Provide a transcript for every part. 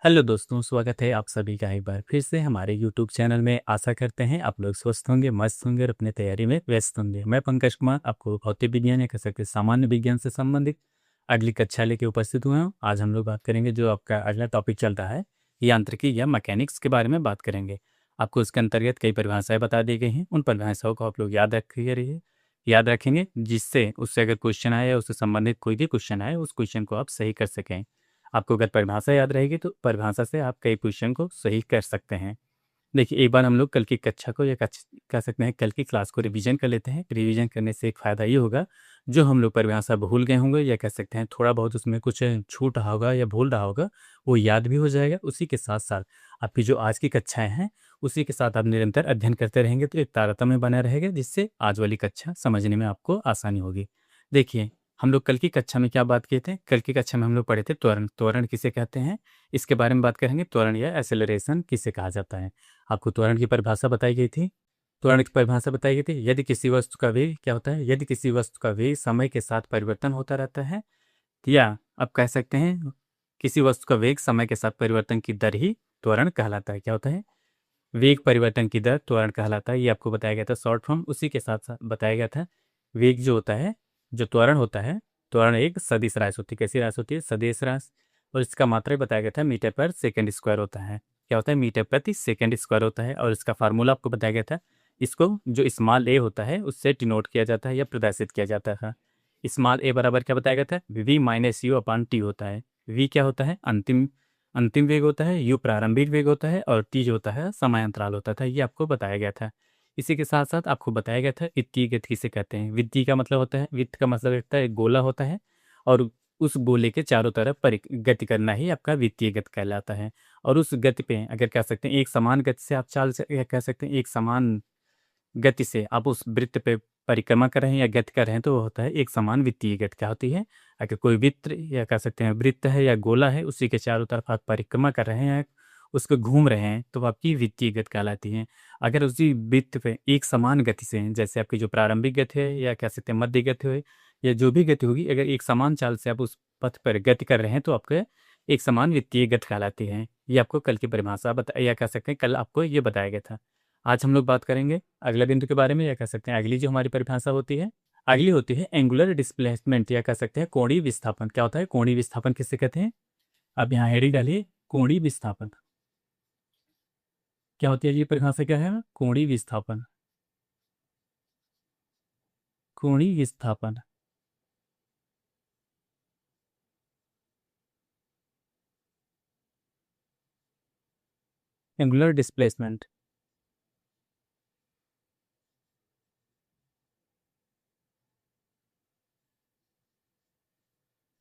Hello दोस्तों, स्वागत है आप सभी का एक बार फिर से हमारे यूट्यूब चैनल में। आशा करते हैं आप लोग स्वस्थ होंगे, मस्त होंगे और अपनी तैयारी में व्यस्त होंगे। मैं पंकज कुमार आपको भौतिक विज्ञान या कह सकते हैं सामान्य विज्ञान से संबंधित अगली कक्षा लेके उपस्थित हुआ हूँ। आज हम लोग बात करेंगे जो आपका अगला टॉपिक चल रहा है यांत्रिकी या मैकेनिक्स के बारे में बात करेंगे। आपको उसके अंतर्गत कई परिभाषाएं बता दी गई हैं। उन परिभाषाओं को आप लोग याद रखेंगे, जिससे उससे अगर क्वेश्चन आए या उससे संबंधित कोई भी क्वेश्चन आए उस क्वेश्चन को आप सही कर सकें। आपको अगर परिभाषा याद रहेगी तो परिभाषा से आप कई क्वेश्चन को सही कर सकते हैं। देखिए, एक बार हम लोग कल की कक्षा को या कह सकते हैं कल की क्लास को रिवीजन कर लेते हैं। रिवीजन करने से एक फ़ायदा ये होगा, जो हम लोग परिभाषा भूल गए होंगे या कह सकते हैं थोड़ा बहुत उसमें कुछ छूट रहा होगा या भूल रहा होगा, वो याद भी हो जाएगा। उसी के साथ साथ आपकी जो आज की कक्षाएं हैं उसी के साथ आप निरंतर अध्ययन करते रहेंगे तो एक तारतम्य बना रहेगा, जिससे आज वाली कक्षा समझने में आपको आसानी होगी। देखिए, हम लोग कल की कक्षा में क्या बात किए थे? कल की कक्षा में हम लोग पढ़े थे त्वरण। त्वरण किसे कहते हैं, इसके बारे में बात करेंगे। त्वरण या एक्सेलरेशन किसे कहा जाता है। आपको त्वरण की परिभाषा बताई गई थी। त्वरण की परिभाषा बताई गई थी, यदि किसी वस्तु का वेग क्या होता है, यदि किसी वस्तु का वेग समय के साथ परिवर्तन होता रहता है, या आप कह सकते हैं किसी वस्तु का वेग समय के साथ परिवर्तन की दर ही त्वरण कहलाता है। क्या होता है? वेग परिवर्तन की दर त्वरण कहलाता है। ये आपको बताया गया था शॉर्ट फॉर्म। उसी के साथ साथ बताया गया था वेग जो होता है, जो त्वरण होता है, त्वरण एक सदिश राशि होती है। कैसी राशि होती है? सदिश राशि। और इसका मात्रा बताया गया था मीटर पर सेकंड स्क्वायर होता है। क्या होता है? मीटर प्रति सेकंड स्क्वायर होता है। और इसका फार्मूला आपको बताया गया था। इसको जो स्मॉल ए होता है उससे डिनोट किया जाता है या प्रदर्शित किया जाता है। स्मॉल ए बराबर क्या बताया गया था? V minus U upon T होता है। वी क्या होता है? अंतिम अंतिम वेग होता है, यू प्रारंभिक वेग होता है और टी जो होता है समय अंतराल होता था। ये आपको बताया गया था। इसी के साथ साथ आपको बताया गया था वित्तीय गति किसे कहते हैं। वित्तीय का मतलब होता है, वित्त का मतलब होता है एक गोला होता है और उस गोले के चारों तरफ गति करना ही आपका वित्तीय गति कहलाता है। और उस गति पे अगर कह सकते हैं एक समान गति से आप या कह सकते हैं एक समान गति से आप उस वृत्त पे परिक्रमा कर रहे हैं या गति कर रहे हैं तो वो होता है एक समान वित्तीय गति। क्या होती है? अगर कोई वृत्त या कह सकते हैं वृत्त है या गोला है, उसी के चारों तरफ आप परिक्रमा कर रहे हैं, उसको घूम रहे हैं, तो वो आपकी वित्तीय गति कहलाती है। अगर उसी वृत्त पे एक समान गति से, जैसे आपकी जो प्रारंभिक गति है या कह सकते हैं मध्य गति है या जो भी गति होगी, अगर एक समान चाल से आप उस पथ पर गति कर रहे हैं तो आपके एक समान वित्तीय गति कहलाती है। ये आपको कल की परिभाषा बता या कह सकते हैं कल आपको ये बताया गया था। आज हम लोग बात करेंगे अगले बिंदु के बारे में, या कह सकते हैं अगली जो हमारी परिभाषा होती है, अगली होती है एंगुलर डिस्प्लेसमेंट या कह सकते हैं कोणीय विस्थापन। क्या होता है? कोणीय विस्थापन किसे कहते हैं? अब यहाँ हेडिंग डालिए, कोणीय विस्थापन। क्या होती है ये परिभाषा? क्या है? कोणीय विस्थापन। कोणीय विस्थापन। Angular displacement.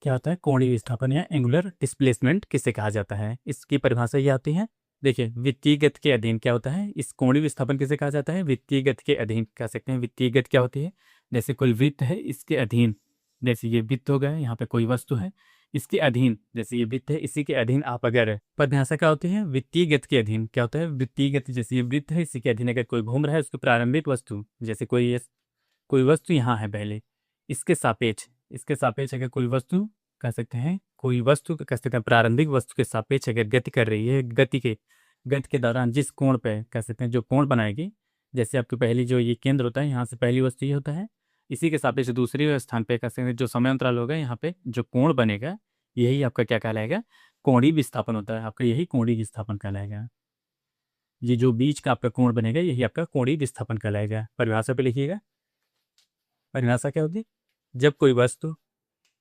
क्या होता है? कोणीय विस्थापन या एंगुलर डिस्प्लेसमेंट किसे कहा जाता है? इसकी परिभाषा ये आती है। देखिए, वित्तीय गति के अधीन क्या होता है? इस कोणीय विस्थापन किसे कहा जाता है? वित्तीय गति के अधीन कह सकते हैं। वित्तीय गति क्या होती है? जैसे कोई वृत्त है, इसके अधीन, जैसे ये वृत्त हो गया, यहाँ पे कोई वस्तु है, इसके अधीन, जैसे ये वृत्त है, इसी के अधीन आप अगर परिभाषा क्या होती है? वित्तीय गति के अधीन। क्या होता है? वित्तीय गति, जैसे ये वृत्त है, इसी के अधीन अगर कोई घूम रहा है, उसकी प्रारंभिक वस्तु, जैसे कोई वस्तु यहाँ है पहले, इसके सापेक्ष अगर कोई वस्तु कह सकते हैं, कोई वस्तु कह सकते हैं प्रारंभिक वस्तु के सापेक्ष अगर गति कर रही है, गति के दौरान जिस कोण पे कह सकते हैं जो कोण बनाएगी, जैसे आपकी पहली जो ये केंद्र होता है, यहाँ से पहली वस्तु ये होता है, इसी के सापेक्ष दूसरी स्थान पे कह सकते हैं जो समय अंतराल होगा, यहाँ पे जो कोण बनेगा, यही आपका क्या कहलाएगा? कोणीय विस्थापन होता है। आपका यही कोणीय विस्थापन कहलाएगा। ये जो बीच का आपका कोण बनेगा, यही आपका कोणीय विस्थापन कहलाएगा। परिभाषा पे लिखिएगा। परिभाषा क्या होती है? जब कोई वस्तु,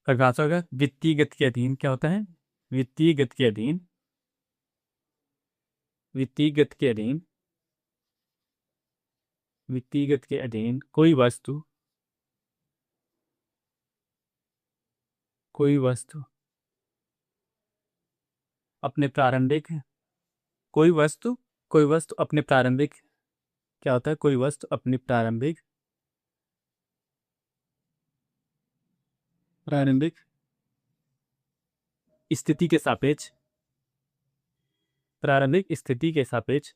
परिभाषा होगा वित्तीय गति के अधीन क्या होता है? वित्तीय गति के अधीन, वित्तीय गति के अधीन, वित्तीय गति के अधीन कोई वस्तु अपने प्रारंभिक, कोई वस्तु कोई वस्तु अपने प्रारंभिक, क्या होता है? कोई वस्तु अपनी प्रारंभिक स्थिति के सापेक्ष, प्रारंभिक स्थिति के सापेक्ष,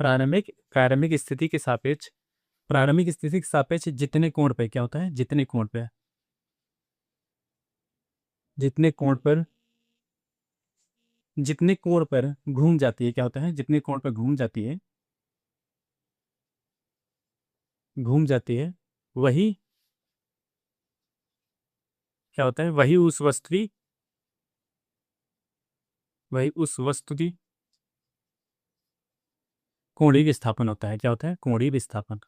प्रारंभिक प्रारंभिक स्थिति के सापेक्ष, प्रारंभिक स्थिति के सापेक्ष जितने कोण पे क्या होता है? जितने कोण पे जितने कोण पर जितने कोण पर घूम जाती है, क्या होता है, जितने कोण पर घूम जाती है, वही क्या होता है, वही उस वस्तु की कोणीय विस्थापन होता है। क्या होता है, कोणीय विस्थापन।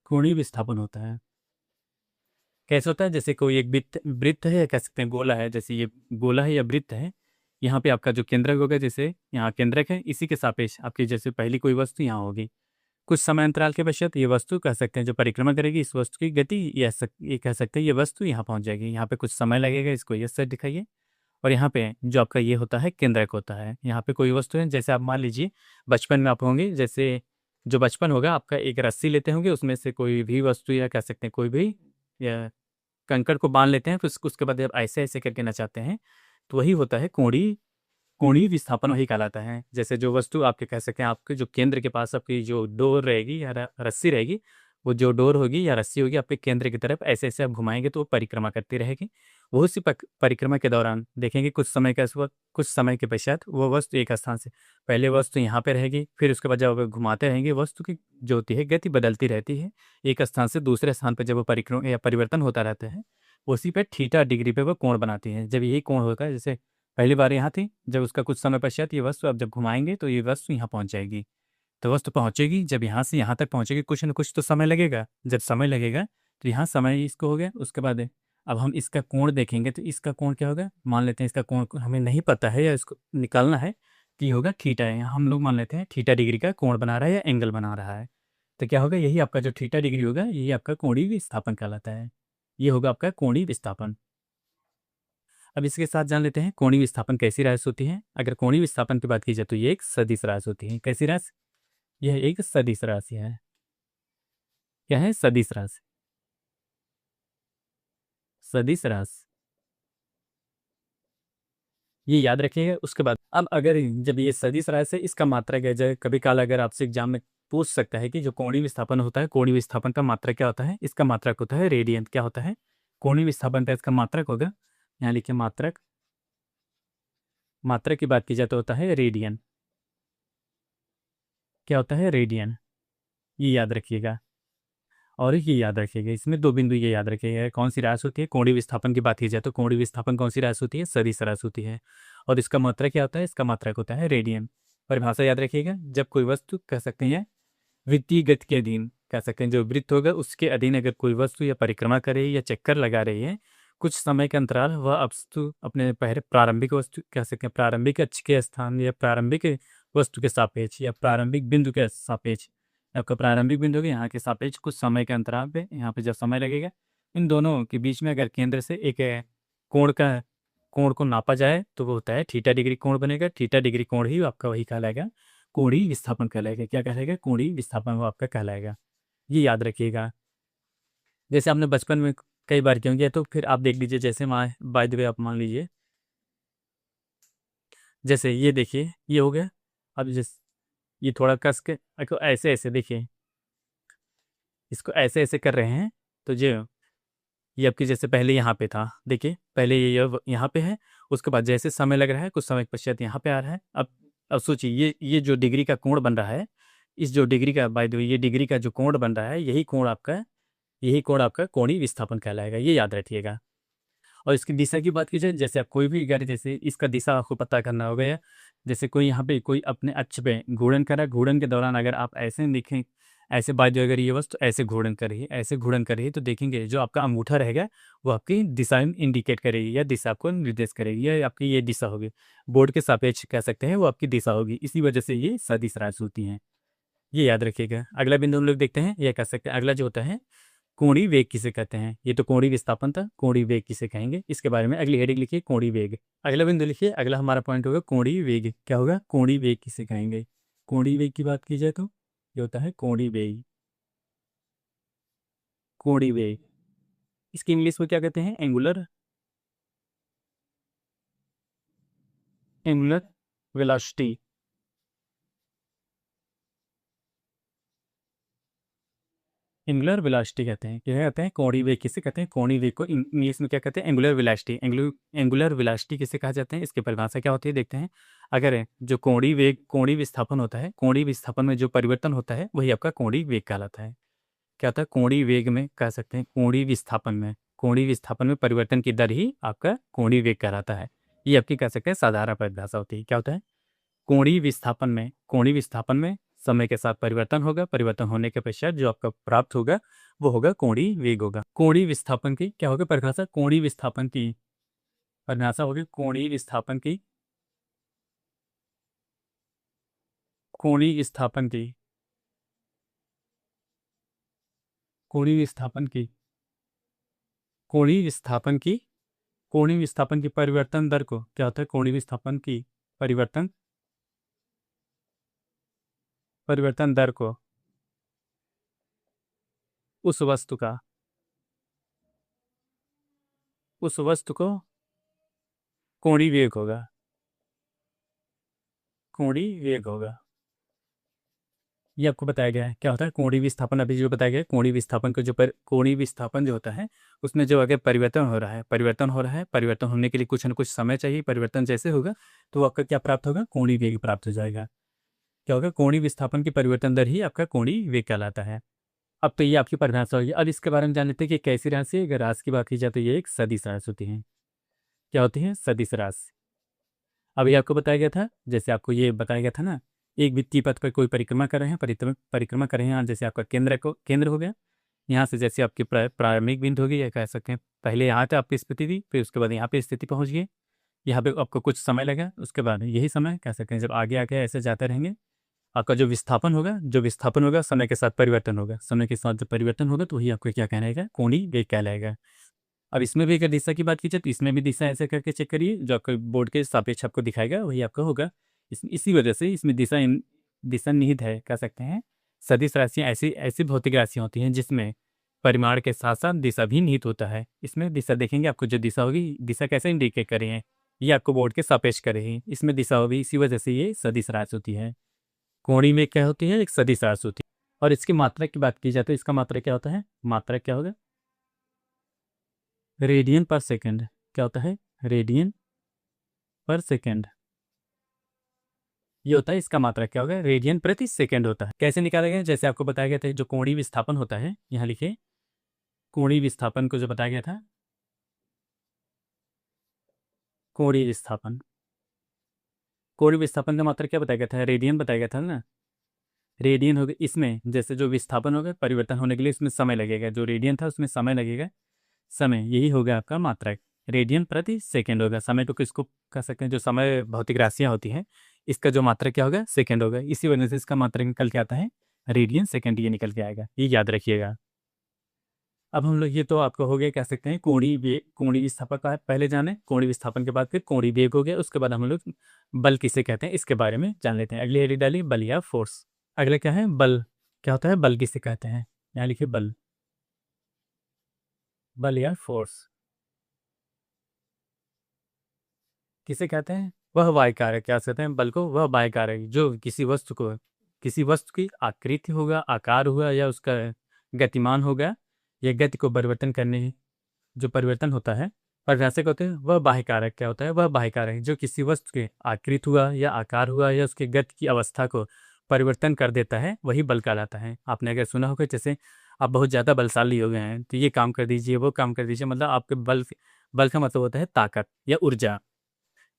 कोणीय विस्थापन होता है। कैसे होता है, जैसे कोई एक वृत्त वृत्त है, या कह सकते हैं गोला है, जैसे ये गोला है या वृत्त है। यहाँ पे आपका जो केंद्रक होगा, जैसे यहाँ केंद्रक है, इसी के सापेक्ष आपकी जैसे पहली कोई वस्तु यहाँ होगी, कुछ समय अंतराल के पश्चात ये वस्तु कह सकते हैं जो परिक्रमा करेगी, इस वस्तु की गति, ये कह सकते हैं ये वस्तु यहाँ पहुँच जाएगी। यहाँ पे कुछ समय लगेगा, इसको ये सेट दिखाइए। और यहाँ पे जो आपका ये होता है केंद्रक होता है। यहाँ पे कोई वस्तु है, जैसे आप मान लीजिए बचपन में आप होंगे, जैसे जो बचपन होगा आपका, एक रस्सी लेते होंगे, उसमें से कोई भी वस्तु या कह सकते हैं कोई भी या कंकड़ को बांध लेते हैं, फिर उसके बाद जब ऐसे ऐसे करके नचाते हैं, तो वही होता है कोणीय कोणीय विस्थापन, वही कहलाता है। जैसे जो वस्तु आपके कह सकते हैं, आपके जो केंद्र के पास आपकी जो डोर रहेगी या रस्सी रहेगी, वो जो डोर होगी या रस्सी होगी आपके केंद्र की तरफ ऐसे ऐसे आप घुमाएंगे तो वो परिक्रमा करती रहेगी। वो उसी परिक्रमा के दौरान देखेंगे कुछ समय के पश्चात वो वस्तु एक स्थान से, पहले वस्तु यहाँ पे रहेगी, फिर उसके बाद जब घुमाते रहेंगे वस्तु की जो होती है गति बदलती रहती है, एक स्थान से दूसरे स्थान पर जब वो परिक्रमा या परिवर्तन होता रहता है, उसी पे थीटा डिग्री पे वो कोण बनाती है। जब यही कोण होगा, जैसे पहली बार यहाँ थी, जब उसका कुछ समय पश्चात ये वस्तु आप जब घुमाएंगे तो ये वस्तु यहाँ पहुँच जाएगी। तो वस्तु पहुँचेगी, जब यहाँ से यहाँ तक पहुँचेगी, कुछ न कुछ तो समय लगेगा। जब समय लगेगा तो यहाँ समय इसको हो गया, उसके बाद अब हम इसका कोण देखेंगे, तो इसका कोण क्या होगा, मान लेते हैं इसका कोण हमें नहीं पता है या इसको निकालना है, कि होगा थीटा है। हम लोग मान लेते हैं थीटा डिग्री का कोण बना रहा है या एंगल बना रहा है। तो क्या होगा, यही आपका जो थीटा डिग्री होगा, यही आपका कोणीय विस्थापन कहलाता है। ये होगा आपका कोणीय विस्थापन। अब इसके साथ जान लेते हैं कोणीय विस्थापन कैसी राशि होती है। अगर कोणीय विस्थापन की बात की जाए तो ये एक सदिश राशि होती है। कैसी राशि, यह एक सदिश राशि है। क्या है, सदिश राशि। सदिश राशि, ये याद रखिएगा। उसके बाद अब अगर जब ये सदिश राशि है, इसका मात्रक है, जब कभी काल अगर आपसे एग्जाम में पूछ सकता है कि जो कोणीय विस्थापन होता है, कोणीय विस्थापन का मात्रक क्या होता है, इसका मात्रक होता है रेडियन। क्या होता है, कोणीय विस्थापन का इसका मात्रक होगा, यहाँ लिखिए मात्रक। मात्रक की बात की जाए तो होता है रेडियन। क्या होता है, रेडियन। ये याद रखिएगा। और ये याद रखिएगा, इसमें दो बिंदु ये याद रखिएगा, कौन सी राशि होती है, कोणीय विस्थापन की बात की जाए तो कोणीय विस्थापन कौन सी राशि होती है, सदिश राशि होती है। और इसका मात्रक क्या होता है, इसका मात्रक होता है रेडियन। परिभाषा याद रखिएगा, जब कोई वस्तु कह सकते हैं वृत्तीय गति के अधीन, कह सकते हैं जो वृत्त होगा उसके अधीन अगर कोई वस्तु या परिक्रमा कर रही है या चक्कर लगा रही है, कुछ समय के अंतराल, वह वस्तु अपने पहले प्रारंभिक वस्तु कह सकते हैं प्रारंभिक अक्ष के स्थान या प्रारंभिक वस्तु के सापेक्ष या प्रारंभिक बिंदु के सापेक्ष, आपका प्रारंभिक बिंदु के यहाँ के सापेक्ष कुछ समय के अंतराल पे, यहाँ पे जब समय लगेगा, इन दोनों के बीच में अगर केंद्र से एक कोण का कोण को नापा जाए तो वो होता है थीटा डिग्री कोण बनेगा। थीटा डिग्री कोण ही आपका वही कहलाएगा, कोणीय विस्थापन कहलाएगा। क्या कहलाएगा, कोणीय विस्थापन वो आपका कहलाएगा। ये याद रखिएगा। जैसे आपने बचपन में कई बार क्यों किया, तो फिर आप देख लीजिए, जैसे बाय द वे आप मान लीजिए, जैसे ये देखिए ये हो गया। अब ये थोड़ा कस के ऐसे ऐसे देखिए, इसको ऐसे ऐसे कर रहे हैं, तो ये आपकी जैसे पहले यहाँ पे था, देखिए पहले यहाँ पे है, उसके बाद जैसे समय लग रहा है कुछ समय के पश्चात यहाँ पे आ रहा है। अब सोचिए ये जो डिग्री का कोण बन रहा है, इस जो डिग्री का बाय द वे ये डिग्री का जो कोण बन रहा है, यही कोण आपका कोणीय विस्थापन कहलाएगा। ये याद रखिएगा। और इसकी दिशा की बात की जाए, जैसे आप कोई भी गाड़ी, जैसे इसका दिशा आपको पता करना होगा, या जैसे कोई यहाँ पे कोई अपने अक्ष पे घूर्णन कर रहा है, घूर्णन के दौरान अगर आप ऐसे देखें, ऐसे बाय जो अगर ये वस्तु ऐसे घूर्णन कर रही है, ऐसे घूर्णन कर रही है, तो देखेंगे जो आपका अंगूठा रहेगा वो आपकी दिशा इंडिकेट करेगी या दिशा को निर्देश करेगी, या आपकी ये दिशा होगी, बोर्ड के सापेक्ष कह सकते हैं वो आपकी दिशा होगी। इसी वजह से ये सदिश राशि होती हैं। ये याद रखिएगा। अगला बिंदु हम लोग देखते हैं, यह कह सकते हैं अगला जो होता है कोणीय वेग किसे कहते हैं। ये तो कोणीय विस्थापन था, कोणीय वेग किसे कहेंगे, इसके बारे में अगली हेडिंग लिखिए, कोणीय वेग। अगला बिंदु लिखिए, अगला हमारा पॉइंट होगा कोणीय वेग। क्या होगा, कोणीय वेग किसे कहेंगे। कोणीय वेग की बात की जाए तो ये होता है कोणीय वेग। कोणीय वेग, इसकी इंग्लिश में क्या कहते हैं, angular angular velocity. Angular velocity कहते हैं, क्या कहते हैं, कोणीय वेग किसे कहते हैं, कोणीय वेग को इंग्लिश में क्या कहते हैं, एंगुलर वेलोसिटी। एंगुलर वेलोसिटी किसे कहा जाता है, इसकी परिभाषा क्या होती है देखते हैं। अगर जो कोणीय वेग, कोणीय विस्थापन होता है, कोणीय विस्थापन में जो परिवर्तन होता है वही आपका कोणीय वेग कहलाता है। क्या होता है, कोणीय वेग में कह सकते हैं, कोणीय विस्थापन में परिवर्तन की दर ही आपका कोणीय वेग कहलाता है। ये आपकी कह सकते हैं साधारण परिभाषा होती है। क्या होता है, कोणीय विस्थापन में समय के साथ परिवर्तन होगा, परिवर्तन होने के पश्चात जो आपका प्राप्त होगा वो होगा कोणीय वेग होगा। कोणीय विस्थापन की क्या होगा परिभाषा, कोणीय विस्थापन की परिभाषा होगी, कोणीय विस्थापन की कोणीय विस्थापन की कोणीय विस्थापन की कोणीय विस्थापन की परिवर्तन दर को क्या होता है, कोणीय विस्थापन की परिवर्तन परिवर्तन दर को उस वस्तु का उस वस्तु को कोणीय वेग होगा, कोणीय वेग होगा। ये आपको बताया गया है। क्या होता है कोणीय विस्थापन, अभी जो बताया गया है, कोणीय विस्थापन को जो कोणीय विस्थापन जो होता है उसमें जो अगर परिवर्तन होने के लिए कुछ न कुछ समय चाहिए, परिवर्तन जैसे होगा तो आपका क्या प्राप्त होगा, कोणीय वेग प्राप्त हो जाएगा। क्या होगा, कोणीय विस्थापन की परिवर्तन दर ही आपका कोणीय वेग कहलाता है। अब तो ये आपकी परिभाषा होगी। अब इसके बारे में जान लेते हैं कि कैसी राशि है। अगर राशि की बात की जाए तो ये एक सदिश राशि होती है। क्या होती है, सदिश राशि। अभी आपको बताया गया था, जैसे आपको ये बताया गया था ना, एक वित्तीय पथ पर कोई परिक्रमा कर रहे हैं, परिक्रमा कर रहे हैं, जैसे आपका केंद्र हो गया। यहाँ से जैसे आपकी प्रारंभिक बिंदु होगी, या कह सकते हैं पहले यहाँ पे आपकी स्थिति थी, फिर उसके बाद यहाँ पे स्थिति पहुँच गई। यहाँ पे आपको कुछ समय लगा, उसके बाद यही समय कह सकते हैं जब आगे आगे ऐसे जाते रहेंगे, आपका जो विस्थापन होगा समय के साथ परिवर्तन होगा, समय के साथ जब परिवर्तन होगा तो वही आपको क्या कहलाएगा, कोणीय वेग कहलाएगा। अब इसमें भी अगर दिशा की बात की जाए तो इसमें भी दिशा ऐसे करके चेक करिए, जो आपके बोर्ड के सापेक्ष आपको दिखाएगा वही आपका होगा। इसी वजह से इसमें दिशा निहित है, कह सकते हैं। सदिश राशियाँ ऐसी ऐसी भौतिक राशियाँ होती हैं जिसमें परिमाण के साथ साथ दिशा भी निहित होता है। इसमें दिशा देखेंगे, आपको जो दिशा होगी, दिशा कैसे इंडिकेट कर रही है, ये आपको बोर्ड के सापेक्ष कर रही है, इसमें दिशा होगी, इसी वजह से ये सदिश राशि होती है। कोणीय में क्या होती है, एक सदिश राशि होती है। और इसकी मात्रा की बात की जाए तो इसका मात्रा क्या होता है, मात्रा क्या होगा, रेडियन पर सेकंड। क्या होता है, रेडियन पर सेकंड। ये होता है, इसका मात्रा क्या होगा, रेडियन प्रति सेकंड होता है। कैसे निकाला गया, जैसे आपको बताया गया था, जो कोणीय विस्थापन होता है, यहाँ लिखे, कोणीय विस्थापन को जो बताया गया था, कोणीय विस्थापन कोणीय विस्थापन का मात्रा क्या बताया गया था, रेडियन बताया गया था ना। रेडियन हो गया, इसमें जैसे जो विस्थापन होगा परिवर्तन होने के लिए इसमें समय लगेगा, जो रेडियन था उसमें समय लगेगा, समय यही होगा आपका मात्रक, रेडियन प्रति सेकंड होगा। समय तो किसको कह सकते हैं, जो समय भौतिक राशियाँ होती हैं, इसका जो मात्रक क्या होगा, सेकंड होगा, इसी वजह से इसका मात्रक निकल के आता है रेडियन सेकंड, ये निकल के आएगा, ये याद रखिएगा। अब हम लोग, ये तो आपको हो गया, कह सकते हैं कोणीय विस्थापन का पहले जाने, कोणीय विस्थापन के बाद फिर कोणीय वेग हो गया, उसके बाद हम लोग बल किसे कहते हैं इसके बारे में जान लेते हैं। अगली हेडिंग डालिए, बल या फोर्स। अगला क्या है, बल। क्या होता है, बल किसे कहते हैं, यहाँ लिखिए बल, बल या फोर्स किसे कहते हैं, वह बाह्य कारक, क्या कहते हैं बल को, वह बाह्य कारक जो किसी वस्तु की आकृति होगा, आकार हुआ, या उसका गतिमान होगा, या गति को परिवर्तन करने, जो परिवर्तन होता है, परिभाषा होते हैं, वह बाह्य कारक क्या होता है, वह बाह्य कारक जो किसी वस्तु के आकृति हुआ या आकार हुआ या उसके गति की अवस्था को परिवर्तन कर देता है, वही बल कहलाता है। आपने अगर सुना होगा, जैसे आप बहुत ज़्यादा बलशाली हो गए हैं तो ये काम कर दीजिए, वो काम कर दीजिए, मतलब आपके बल का मतलब होता है ताकत या ऊर्जा।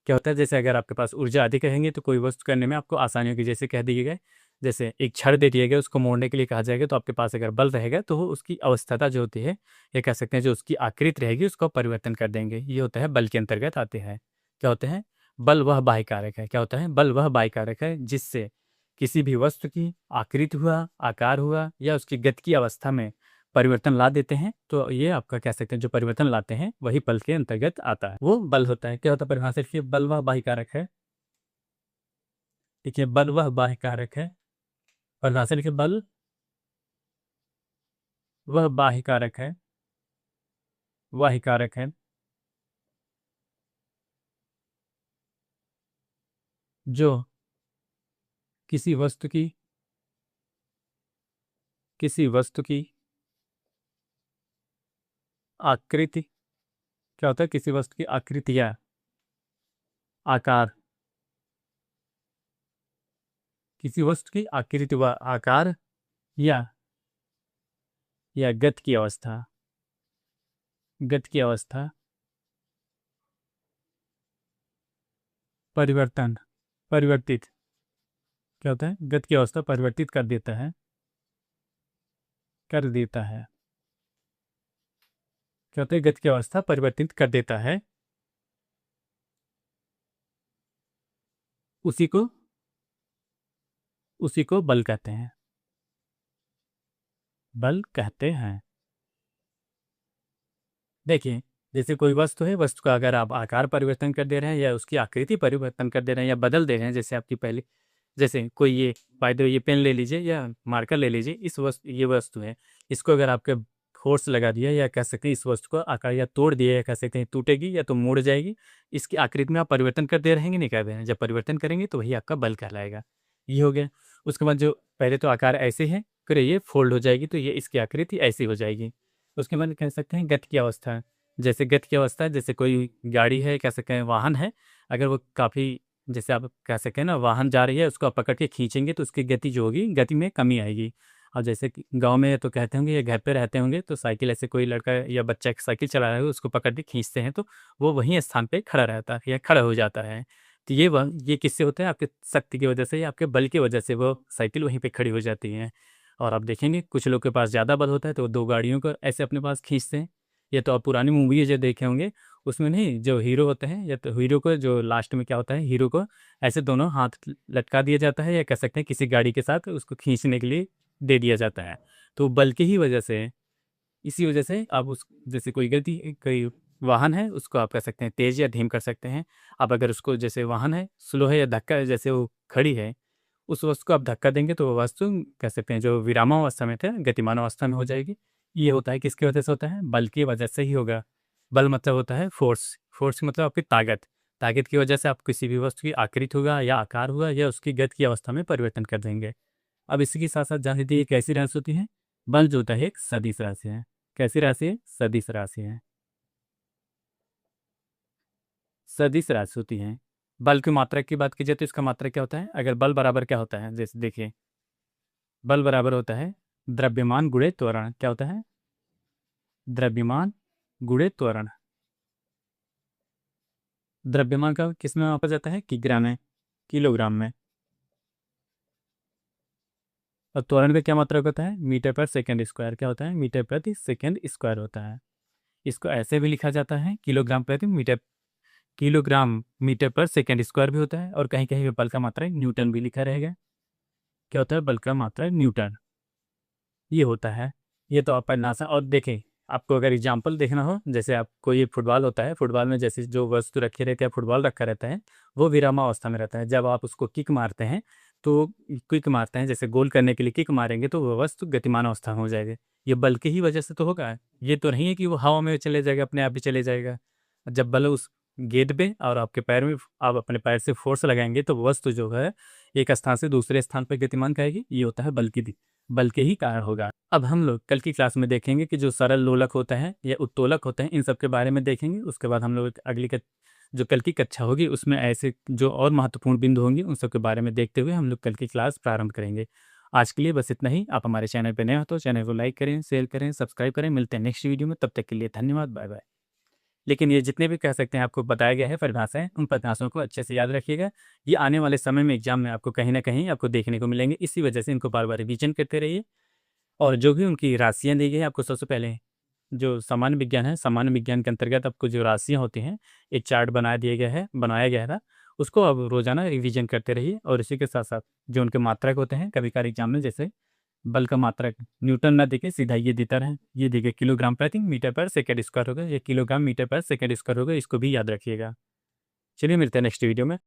क्या होता है, जैसे अगर आपके पास ऊर्जा अधिक रहेंगे तो कोई वस्तु करने में आपको आसानी होगी। जैसे कह दिए गए, जैसे एक छड़ दे दिया गया, उसको मोड़ने के लिए कहा जाएगा, तो आपके पास अगर बल रहेगा तो वो उसकी अवस्था जो होती है, ये कह सकते हैं जो उसकी आकृति रहेगी उसको परिवर्तन कर देंगे, ये होता है बल के अंतर्गत आते हैं। क्या होते हैं, बल वह बाह्य कारक है। क्या होता है, बल वह बाह्य कारक है जिससे किसी भी वस्तु की आकृति हुआ, आकार हुआ, या उसकी गति की अवस्था में परिवर्तन ला देते हैं, तो ये आपका कह सकते हैं जो परिवर्तन लाते हैं वही बल के अंतर्गत आता है, वो बल होता है। क्या होता है, परिभाषा लिखिए, बल वह बाह्य कारक है। देखिए, बल वह बाह्य कारक है, परिभाषा लिखिए, बल वह बाह्य कारक है, बाह्य कारक है जो किसी वस्तु की किसी वस्तु की आकृति क्या होता है? किसी वस्तु की आकृति या आकार, किसी वस्तु की आकृति व आकार या गति की अवस्था, गति की अवस्था, परिवर्तन, परिवर्तित क्या होता है? गति की अवस्था परिवर्तित कर देता है, कर देता है। क्या होता है? गति की अवस्था परिवर्तित कर देता है, उसी को बल कहते हैं, बल कहते हैं। देखिए, जैसे कोई वस्तु है, वस्तु का अगर आप आकार परिवर्तन कर दे रहे हैं या उसकी आकृति परिवर्तन कर दे रहे हैं या बदल दे रहे हैं, जैसे आपकी पहले, जैसे कोई ये बाय द वे ये पेन ले लीजिए या मार्कर ले लीजिए, इस वस्तु, ये वस्तु है, इसको अगर आपके फोर्स लगा दिया या कह सकते हैं इस वस्तु को आकार या तोड़ दिया या कह सकते हैं टूटेगी या तो मुड़ जाएगी, इसकी आकृति में आप परिवर्तन कर दे रहे हैं कि नहीं कर रहे हैं? जब परिवर्तन करेंगे तो वही आपका बल कहलाएगा। ये हो गया। उसके बाद जो पहले तो आकार ऐसे है, फिर ये फोल्ड हो जाएगी तो ये इसकी आकृति ऐसी हो जाएगी। उसके बाद कह सकते हैं गति की अवस्था। जैसे गति की अवस्था है, जैसे कोई गाड़ी है, कह सकते हैं वाहन है, अगर वो काफ़ी, जैसे आप कह सकते हैं ना, वाहन जा रही है, उसको आप पकड़ के खींचेंगे तो उसकी गति जो होगी, गति में कमी आएगी। और जैसे कि गाँव में तो कहते होंगे या घर पे रहते होंगे तो साइकिल, ऐसे कोई लड़का या बच्चा साइकिल चला रहा है, उसको पकड़ के खींचते हैं तो वो वहीं स्थान पे खड़ा रहता है या खड़ा हो जाता है। तो ये किससे होता है? आपके शक्ति की वजह से या आपके बल की वजह से वो साइकिल वहीं पे खड़ी हो जाती है। और आप देखेंगे कुछ लोग के पास ज़्यादा बल होता है तो वो 2 गाड़ियों को ऐसे अपने पास खींचते हैं। ये तो आप पुरानी मूवी जो देखे होंगे, उसमें नहीं, जो हीरो होते हैं या तो हीरो को जो लास्ट में क्या होता है, हीरो को ऐसे दोनों हाथ लटका दिया जाता है या कह सकते हैं किसी गाड़ी के साथ उसको खींचने के लिए दे दिया जाता है। तो बल की ही वजह से, इसी वजह से आप उस, जैसे कोई वाहन है, उसको आप कह सकते हैं तेज़ या धीम कर सकते हैं। आप अगर उसको, जैसे वाहन है स्लो है या धक्का है, जैसे वो खड़ी है, उस वस्तु को आप धक्का देंगे तो वो वस्तु कह सकते हैं जो विरामावस्था में थे गतिमान अवस्था में हो जाएगी। ये होता है किसकी वजह से होता है? बल की वजह से ही होगा। बल मतलब होता है फोर्स, फोर्स मतलब आपकी ताकत, ताकत की वजह से आप किसी भी वस्तु की आकृति होगा या आकार होगा या उसकी गति की अवस्था में परिवर्तन कर देंगे। अब इसी के साथ साथ जान लीजिए ये कैसी राशि होती है? बल जो होता है एक सदिश राशि है। कैसी राशि है? सदिश राशि है, सदिश राशि होती है। बल की मात्रा की बात कीजिए तो इसका मात्रा क्या होता है? अगर बल बराबर क्या होता है, जैसे देखिए, बल बराबर होता है द्रव्यमान गुणे त्वरण। क्या होता है? द्रव्यमान गुणे त्वरण। द्रव्यमान का किस में मापा जाता है? किग्रा में, किलोग्राम में। और त्वरण का क्या मात्रक होता है? मीटर पर सेकंड स्क्वायर। क्या होता है? मीटर प्रति सेकंड स्क्वायर होता है। इसको ऐसे भी लिखा जाता है किलोग्राम प्रति मीटर, किलोग्राम मीटर पर सेकंड स्क्वायर भी होता है। और कहीं कहीं पे बल का मात्रा न्यूटन भी लिखा रहेगा। क्या होता है? बल का मात्रा न्यूटन, ये होता है। ये तो आप नासा। और देखें, आपको अगर एग्जाम्पल देखना हो, जैसे आप कोई फुटबॉल होता है, फुटबॉल में जैसे जो वस्तु रखी रहती है, फुटबॉल रखा रहता है, वो विरामावस्था में रहता है। जब आप उसको किक मारते हैं तो, किक मारते हैं जैसे गोल करने के लिए किक मारेंगे तो वो वस्तु गतिमान अवस्था में हो जाएगी। ये बल की ही वजह से तो होगा। ये तो नहीं है कि वो हवा में चले जाएगा, अपने आप ही चले जाएगा। जब बल उस गेंद पे और आपके पैर में, आप अपने पैर से फोर्स लगाएंगे तो वस्तु जो है एक स्थान से दूसरे स्थान पर गतिमान करेगी। ये होता है बल के ही कारण होगा। अब हम लोग कल की क्लास में देखेंगे कि जो सरल लोलक होते हैं या उत्तोलक होते हैं, इन सब के बारे में देखेंगे। उसके बाद हम लोग जो कल की कक्षा होगी उसमें ऐसे जो और महत्वपूर्ण बिंदु होंगे उन सब के बारे में देखते हुए हम लोग कल की क्लास प्रारंभ करेंगे। आज के लिए बस इतना ही। आप हमारे चैनल पर नए हो तो चैनल को लाइक करें, शेयर करें, सब्सक्राइब करें। मिलते हैं नेक्स्ट वीडियो में, तब तक के लिए धन्यवाद, बाय बाय। लेकिन ये जितने भी कह सकते हैं आपको बताया गया है परिभाषाएं, उन परिभाषाओं को अच्छे से याद रखिएगा। ये आने वाले समय में एग्जाम में आपको कहीं ना कहीं आपको देखने को मिलेंगे, इसी वजह से इनको बार बार रिवीजन करते रहिए। और जो भी उनकी राशियाँ दी गई हैं, आपको सबसे पहले जो सामान्य विज्ञान है, सामान्य विज्ञान के अंतर्गत आपको जो राशियाँ होती हैं, एक चार्ट बनाया गया था, उसको अब रोजाना रिवीजन करते रहिए। और इसी के साथ साथ जो उनके मात्रक होते हैं, कभी कभी एग्जाम में जैसे बल का मात्रक न्यूटन ना देके सीधा ये देता रहे, ये देखिए किलोग्राम प्रति मीटर पर सेकंड स्क्वायर होगा, ये किलोग्राम मीटर पर सेकंड स्क्वायर होगा, इसको भी याद रखिएगा। चलिए मिलते हैं नेक्स्ट वीडियो में।